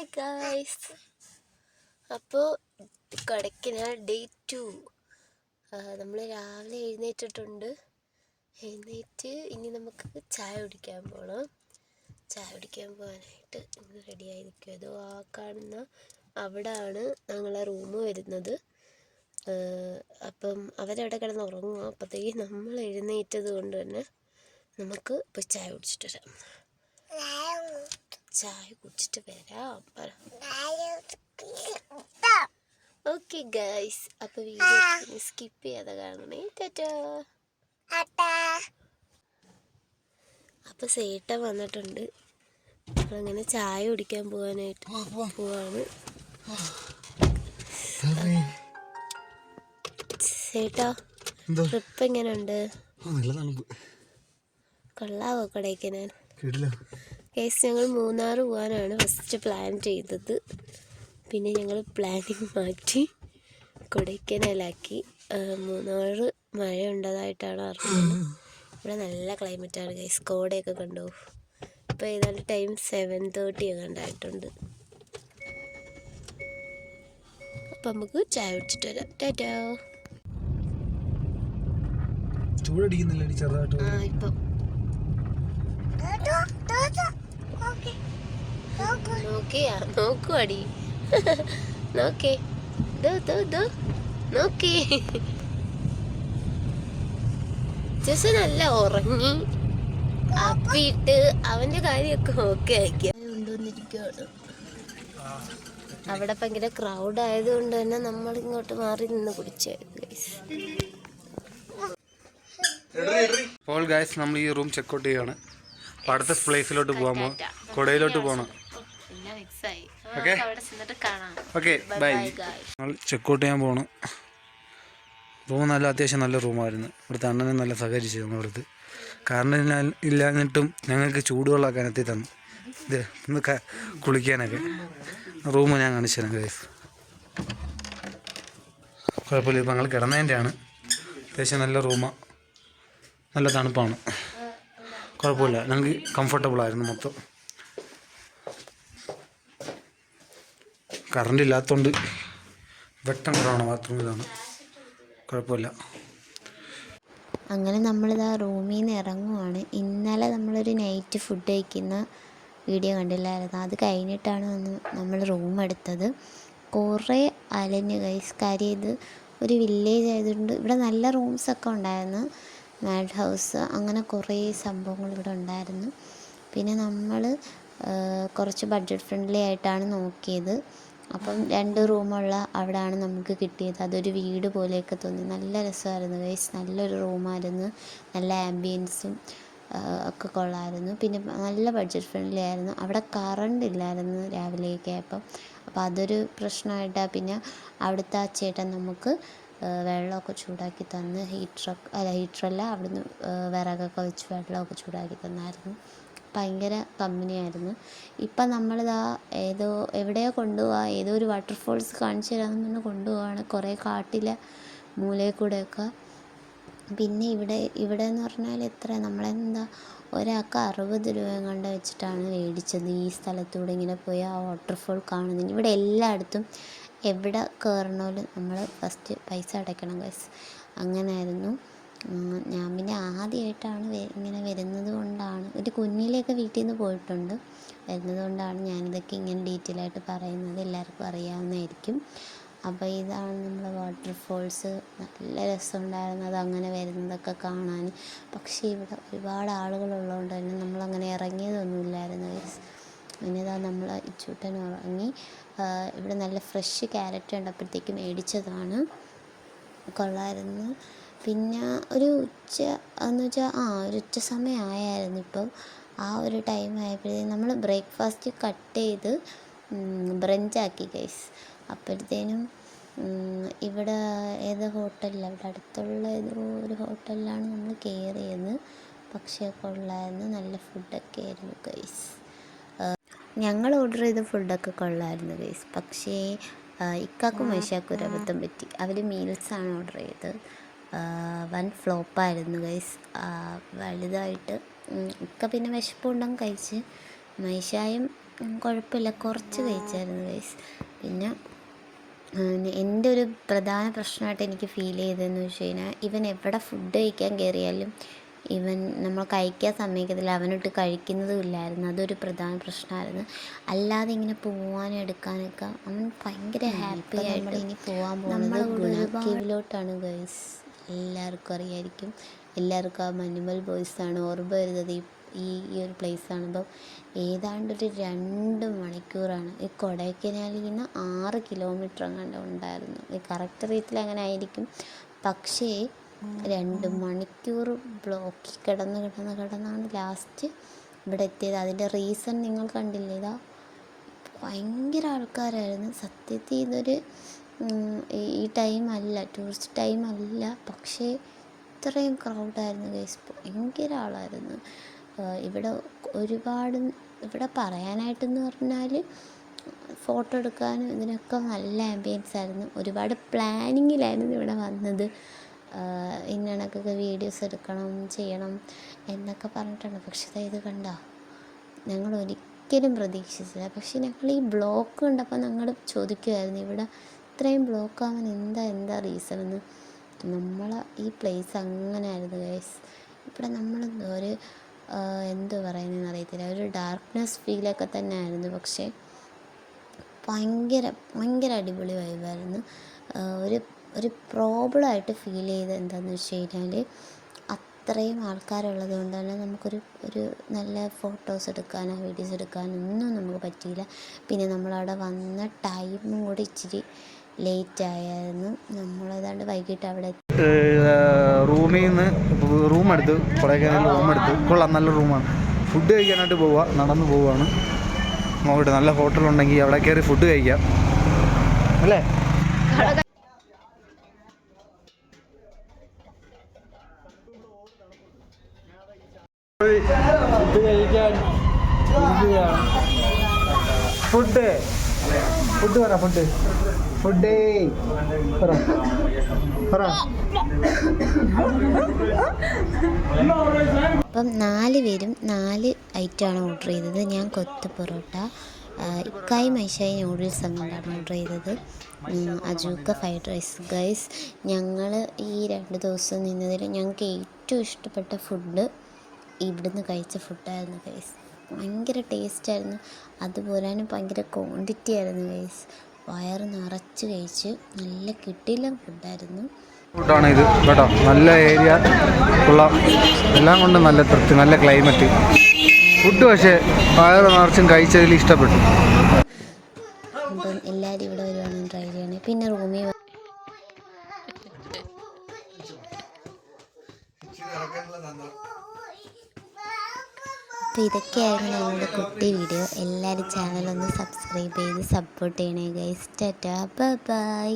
Hi guys. അപ്പോൾ Kodaikanal day 2 നമ്മൾ രാവിലെ എഴുന്നേറ്റിട്ടുണ്ട്. ഇനി നമുക്ക് ചായ കുടിക്കാൻ പോകണം. ചായ കുടിക്കാൻ പോകാനായിട്ട് ഇന്ന് റെഡിയായി നിൽക്കും. അതോ ആ കാണുന്ന അവിടെയാണ് ഞങ്ങളെ റൂം വരുന്നത്. അപ്പം അവരവിടെ കിടന്ന് ഉറങ്ങുക. അപ്പോഴത്തേക്ക് നമ്മൾ എഴുന്നേറ്റത് കൊണ്ട് തന്നെ നമുക്ക് ഇപ്പോൾ ചായ കുടിച്ചിട്ട് വരാം. ചായ കുടിച്ചിട്ട് വരാം. ഓക്കെ ഗൈസ്, അപ്പോൾ വീഡിയോ സ്കിപ്പ് ചെയ്യാതെ കാണണേ. ടാറ്റാ. അപ്പോൾ സേട്ടൻ വന്നിട്ടുണ്ട്. അങ്ങനെ ചായ കുടിക്കാൻ പോവാനായിട്ട് പോവാണ്. സേട്ടാ, ട്രിപ്പ് എങ്ങനെയുണ്ട്? കൊള്ളാവോ കൊടൈക്കനാൽ? കേസ് ഞങ്ങൾ മൂന്നാർ പോകാനാണ് ഫസ്റ്റ് പ്ലാൻ ചെയ്തത്. പിന്നെ ഞങ്ങൾ പ്ലാനിങ് മാറ്റി കൊടൈക്കനാലാക്കി. മൂന്നാർ മഴ ഉണ്ടതായിട്ടാണ് അറിഞ്ഞത്. ഇവിടെ നല്ല ക്ലൈമറ്റാണ് ഗൈസ്. കോടയൊക്കെ കണ്ടോ? ഇപ്പോൾ ഏതാണ്ട് ടൈം 7:30 കണ്ടായിട്ടുണ്ട്. അപ്പം നമുക്ക് ചായ കുടിച്ചിട്ട് വരാം. ടാറ്റാ. ഇപ്പം നോക്കുവാടി. നോക്കേ നോക്കേ. ജസ് നല്ല ഉറങ്ങി അപ്പിട്ട് അവന്റെ കാര്യമൊക്കെ ഓക്കെ ആക്കിയ കൊണ്ടുവന്നിരിക്കുകയാണ്. അവിടെ ഭയങ്കര ക്രൗഡ് ആയതുകൊണ്ട് തന്നെ നമ്മൾ ഇങ്ങോട്ട് മാറി നിന്ന് കുടിച്ചായിരുന്നു ഗൈസ്. അപ്പോൾ ഗൈസ്, നമ്മൾ ഈ റൂം ചെക്കൗട്ട് ചെയ്യാണ്. അടുത്ത പ്ലേസിലോട്ട് പോകാമോ? കൊടയിലോട്ട് പോകണം. Okay bye. നമ്മൾ ചെക്കൗട്ട് ചെയ്യാൻ പോകണം. റൂം അത്യാവശ്യം നല്ല റൂമായിരുന്നു. ഇവിടുത്തെ അണ്ണനെ നല്ല സഹകരിച്ചു നമ്മളിടത്ത്. കാരണം ഇല്ലാഞ്ഞിട്ടും ഞങ്ങൾക്ക് ചൂടുവെള്ളമൊക്കെ എത്തി തന്നു. ഇത് ഒന്ന് കുളിക്കാനൊക്കെ. റൂം ഞാൻ കാണിച്ചു തരാം ഗൈസ്. കുഴപ്പമില്ല. ഇപ്പം ഞങ്ങൾ കിടന്നതിൻ്റെയാണ്. അത്യാവശ്യം നല്ല റൂമാണ്, നല്ല തണുപ്പാണ്. കുഴപ്പമില്ല, ഞങ്ങൾക്ക് കംഫർട്ടബിളായിരുന്നു മൊത്തം. കറണ്ട് ഇല്ലാത്തതുകൊണ്ട് വെട്ടം കുറവാണ് ബാത്റൂമിലാണ്. കുഴപ്പമില്ല. അങ്ങനെ നമ്മളിതാ റൂമിൽ നിന്ന് ഇറങ്ങുവാണ്. ഇന്നലെ നമ്മളൊരു നൈറ്റ് ഫുഡ് കഴിക്കുന്ന വീഡിയോ കണ്ടില്ലായിരുന്നു. അത് കഴിഞ്ഞിട്ടാണ് നമ്മൾ റൂം എടുത്തത്. കുറേ അലഞ്ഞ് ഗൈസ്. കാര്യം ഇത് ഒരു വില്ലേജ് ആയതുകൊണ്ട് ഇവിടെ നല്ല റൂംസൊക്കെ ഉണ്ടായിരുന്നു. മാഡ് ഹൗസ് അങ്ങനെ കുറേ സംഭവങ്ങൾ ഇവിടെ ഉണ്ടായിരുന്നു. പിന്നെ നമ്മൾ കുറച്ച് ബഡ്ജറ്റ് ഫ്രണ്ട്ലി ആയിട്ടാണ് നോക്കിയത്. അപ്പം 2 റൂമുള്ള അവിടെയാണ് നമുക്ക് കിട്ടിയത്. അതൊരു വീട് പോലെയൊക്കെ തോന്നി. നല്ല രസമായിരുന്നു ഗൈസ്. നല്ലൊരു റൂമായിരുന്നു. നല്ല ആംബിയൻസും ഒക്കെ കൊള്ളായിരുന്നു. പിന്നെ നല്ല ബഡ്ജറ്റ് ഫ്രണ്ട്ലി ആയിരുന്നു. അവിടെ കറണ്ട് ഇല്ലായിരുന്നു രാവിലെയൊക്കെ ആയപ്പം. അപ്പോൾ അതൊരു പ്രശ്നമായിട്ടാണ്. പിന്നെ അവിടുത്തെ ആ ചേട്ടൻ നമുക്ക് വെള്ളമൊക്കെ ചൂടാക്കി തന്ന്. ഹീറ്ററല്ല, അവിടുന്ന് വിറകൊക്കെ വെച്ച് വെള്ളമൊക്കെ ചൂടാക്കി തന്നായിരുന്നു. ഭയങ്കര കമ്പനിയായിരുന്നു. ഇപ്പം നമ്മളിതാ എവിടെയോ കൊണ്ടുപോവുക, ഏതോ ഒരു വാട്ടർഫോൾസ് കാണിച്ചു തരാമെന്ന് പറഞ്ഞ് കൊണ്ടുപോവാണ്. കുറേ കാട്ടിലെ മൂലയിൽ കൂടെയൊക്കെ. പിന്നെ ഇവിടെ എന്ന് പറഞ്ഞാൽ എത്ര നമ്മളെന്താ ഒരാൾക്ക് 60 രൂപ കണ്ട് വെച്ചിട്ടാണ് മേടിച്ചത്. ഈ സ്ഥലത്തൂടെ ഇങ്ങനെ പോയി ആ വാട്ടർഫോൾ കാണുന്നതിന്. ഇവിടെ എല്ലായിടത്തും എവിടെ കയറണമെങ്കിലും നമ്മൾ ഫസ്റ്റ് പൈസ അടയ്ക്കണം ഗൈസ്. അങ്ങനെയായിരുന്നു. ഞാൻ പിന്നെ ആദ്യമായിട്ടാണ് ഇങ്ങനെ വരുന്നത് കൊണ്ടാണ്, ഒരു കുഞ്ഞിലേക്ക് വീട്ടിൽ നിന്ന് പോയിട്ടുണ്ട്. വരുന്നത് കൊണ്ടാണ് ഞാനിതൊക്കെ ഇങ്ങനെ ഡീറ്റെയിൽ ആയിട്ട് പറയുന്നത്. എല്ലാവർക്കും അറിയാവുന്നതായിരിക്കും. അപ്പോൾ ഇതാണ് നമ്മുടെ വാട്ടർഫോൾസ്. നല്ല രസമുണ്ടായിരുന്നു അത് അങ്ങനെ വരുന്നതൊക്കെ കാണാൻ. പക്ഷേ ഇവിടെ ഒരുപാട് ആളുകളുള്ളതുകൊണ്ട് തന്നെ നമ്മളങ്ങനെ ഇറങ്ങിയതൊന്നുമില്ലായിരുന്നു ഗൈസ്. പിന്നെ ഇതാ നമ്മൾ ഇച്ചൂട്ടൻ ഇറങ്ങി. ഇവിടെ നല്ല ഫ്രഷ് ക്യാരറ്റ് കണ്ടപ്പോഴത്തേക്ക് മേടിച്ചതാണ്. കൊള്ളായിരുന്നു. പിന്നെ ഒരു ഉച്ച സമയമായിരുന്നു. ഇപ്പം ആ ഒരു ടൈം ആയപ്പോഴത്തേക്കും നമ്മൾ ബ്രേക്ക്ഫാസ്റ്റ് കട്ട് ചെയ്ത് ബ്രഞ്ചാക്കി ഗൈസ്. അപ്പോഴത്തേനും ഇവിടെ ഏതോ ഹോട്ടലിലാണ്, ഇവിടെ അടുത്തുള്ള ഏതോ ഒരു ഹോട്ടലിലാണ് നമ്മൾ കയറിയത്. പക്ഷേ കൊള്ളായിരുന്നു. നല്ല ഫുഡൊക്കെ ആയിരുന്നു ഗൈസ്. ഞങ്ങൾ ഓർഡർ ചെയ്ത ഫുഡൊക്കെ കൊള്ളായിരുന്നു ഗൈസ്. പക്ഷേ ഇക്കാക്കും വൈശാക്കും ഒരു അബദ്ധം പറ്റി. അവർ മീൽസാണ് ഓർഡർ ചെയ്തത്. വൻ ഫ്ലോപ്പായിരുന്നു ഗൈസ്. വലുതായിട്ട് ഇക്ക പിന്നെ വിശപ്പുണ്ടെങ്കിൽ കഴിച്ച്. മൈഷായും കുഴപ്പമില്ല, കുറച്ച് കഴിച്ചായിരുന്നു ഗൈസ്. പിന്നെ എൻ്റെ ഒരു പ്രധാന പ്രശ്നമായിട്ട് എനിക്ക് ഫീൽ ചെയ്തതെന്ന് വെച്ച് കഴിഞ്ഞാൽ, ഇവൻ എവിടെ ഫുഡ് കഴിക്കാൻ കയറിയാലും ഇവൻ നമ്മൾ കഴിക്കാൻ സമ്മതിക്കത്തില്ല, അവനിട്ട് കഴിക്കുന്നതും ഇല്ലായിരുന്നു. അതൊരു പ്രധാന പ്രശ്നമായിരുന്നു. അല്ലാതെ ഇങ്ങനെ പോകാനും എടുക്കാനൊക്കെ അവൻ ഭയങ്കര ഹാപ്പി ആയിട്ട്. ഇനി പോകാൻ പോകുന്നത് ഗുണാക്കേവിലോട്ടാണ് ഗൈസ്. എല്ലാവർക്കും അറിയായിരിക്കും, എല്ലാവർക്കും ആ മഞ്ഞുമൽ ബോയ്സാണ് ഓർമ്മ വരുന്നത്. ഈ ഒരു പ്ലേസാണ്. അപ്പം ഏതാണ്ടൊരു 2 മണിക്കൂറാണ്. ഈ കൊടൈക്കനാലിൽ നിന്ന് 6 കിലോമീറ്റർ എങ്ങാണ്ട് ഉണ്ടായിരുന്നു. ഈ കറക്റ്റ് റീത്തിൽ അങ്ങനെ ആയിരിക്കും. പക്ഷേ 2 മണിക്കൂർ ബ്ലോക്കിൽ കിടന്നാണ് ലാസ്റ്റ് ഇവിടെ എത്തിയത്. അതിൻ്റെ റീസൺ നിങ്ങൾ കണ്ടില്ലേ, ഇതാ ഭയങ്കര ആൾക്കാരായിരുന്നു. സത്യത്തിൽ ഇതൊരു ഈ ടൈമല്ല, ടൂറിസ്റ്റ് ടൈമല്ല, പക്ഷേ ഇത്രയും ക്രൗഡായിരുന്നു ഗൈസ്. ഭയങ്കര ആളായിരുന്നു ഇവിടെ. ഒരുപാട് ഇവിടെ പറയാനായിട്ടെന്ന് പറഞ്ഞാൽ ഫോട്ടോ എടുക്കാനും ഇതിനൊക്കെ നല്ല ആംബിയൻസ് ആയിരുന്നു. ഒരുപാട് പ്ലാനിങ്ങിലായിരുന്നു ഇവിടെ വന്നത്. ഇന്ന കണക്കൊക്കെ വീഡിയോസ് എടുക്കണം, ചെയ്യണം എന്നൊക്കെ പറഞ്ഞിട്ടുണ്ട്. പക്ഷേ ഇത് കണ്ടോ, ഞങ്ങൾ ഒരിക്കലും പ്രതീക്ഷിച്ചില്ല. പക്ഷേ ഞങ്ങൾ ഈ ബ്ലോക്ക് കണ്ടപ്പോൾ ഞങ്ങൾ ചോദിക്കുമായിരുന്നു, ഇവിടെ ഇത്രയും ബ്ലോക്ക് ആവാൻ എന്താ റീസൺ എന്ന്. നമ്മളെ ഈ പ്ലേസ് അങ്ങനെ ആയിരുന്നു ഗൈസ്. ഇവിടെ നമ്മൾ ഒരു എന്തു പറയുന്നതെന്ന് അറിയത്തില്ല, ഒരു ഡാർക്ക്നെസ് ഫീലൊക്കെ തന്നെ ആയിരുന്നു. പക്ഷേ ഭയങ്കര അടിപൊളി വൈബായിരുന്നു. ഒരു പ്രോബ്ലമായിട്ട് ഫീൽ ചെയ്ത് എന്താണെന്ന് വെച്ച് കഴിഞ്ഞാൽ, അത്രയും ആൾക്കാരുള്ളത് കൊണ്ട് തന്നെ ഒരു നല്ല ഫോട്ടോസ് എടുക്കാനോ വീഡിയോസ് എടുക്കാനോ ഒന്നും നമുക്ക് പറ്റിയില്ല. പിന്നെ നമ്മളവിടെ വന്ന ടൈമും കൂടി ഇച്ചിരി ലേറ്റ് ആയിരുന്നു. നമ്മളേതാണ്ട് വൈകിട്ട് അവിടെ റൂമിൽ നിന്ന് റൂമെടുത്ത് കൊടൈക്കനാലിൽ റൂമെടുത്ത്. കൊള്ളാം, നല്ല റൂമാണ്. ഫുഡ് കഴിക്കാനായിട്ട് നടന്നു പോവുകയാണ്. നോക്കട്ടെ, നല്ല ഹോട്ടലുണ്ടെങ്കിൽ അവിടെ കയറി ഫുഡ് കഴിക്കാം അല്ലേ. ഫുഡ് കഴിക്കാൻ ഫുഡ് പറ അപ്പം 4 പേരും 4 ഐറ്റമാണ് ഓർഡർ ചെയ്തത്. ഞാൻ കൊത്ത് പൊറോട്ട, ഇക്കായി മൈഷായി നൂഡിൽസ് അങ്ങോട്ടാണ് ഓർഡർ ചെയ്തത്, അജൂക്ക ഫ്രൈഡ് റൈസ്. ഗൈസ്, ഞങ്ങൾ ഈ 2 ദിവസം നിന്നതിൽ ഞങ്ങൾക്ക് ഏറ്റവും ഇഷ്ടപ്പെട്ട ഫുഡ് ഇവിടുന്ന് കഴിച്ച ഫുഡായിരുന്നു ഗൈസ്. ഭയങ്കര ടേസ്റ്റായിരുന്നു. അതുപോലെ തന്നെ ഭയങ്കര ക്വാണ്ടിറ്റി ആയിരുന്നു ഗൈസ്. വയറ് നിറച്ച് കഴിച്ച് നല്ല കിട്ടില്ല ഫുഡായിരുന്നു. ഫുഡാണ് ഇത് കേട്ടോ. നല്ല ഏരിയ, കൊള്ളാം, എല്ലാം കൊണ്ടും നല്ല തൃപ്തി, നല്ല ക്ലൈമറ്റ്. ഫുഡ് പക്ഷേ വയറ് നിറച്ചും കഴിച്ചതിൽ ഇഷ്ടപ്പെട്ടു. അപ്പം എല്ലാവരും ഇവിടെ വരുവാണെങ്കിൽ ട്രൈ ചെയ്യണേ. പിന്നെ റൂമിൽ അപ്പോൾ ഇതൊക്കെയായിരുന്നു ഞങ്ങളുടെ കുട്ടി വീഡിയോ. എല്ലാവരും ചാനലൊന്ന് സബ്സ്ക്രൈബ് ചെയ്ത് സപ്പോർട്ട് ചെയ്യണേ ഗൈസ്. ടാറ്റാ, ബൈ.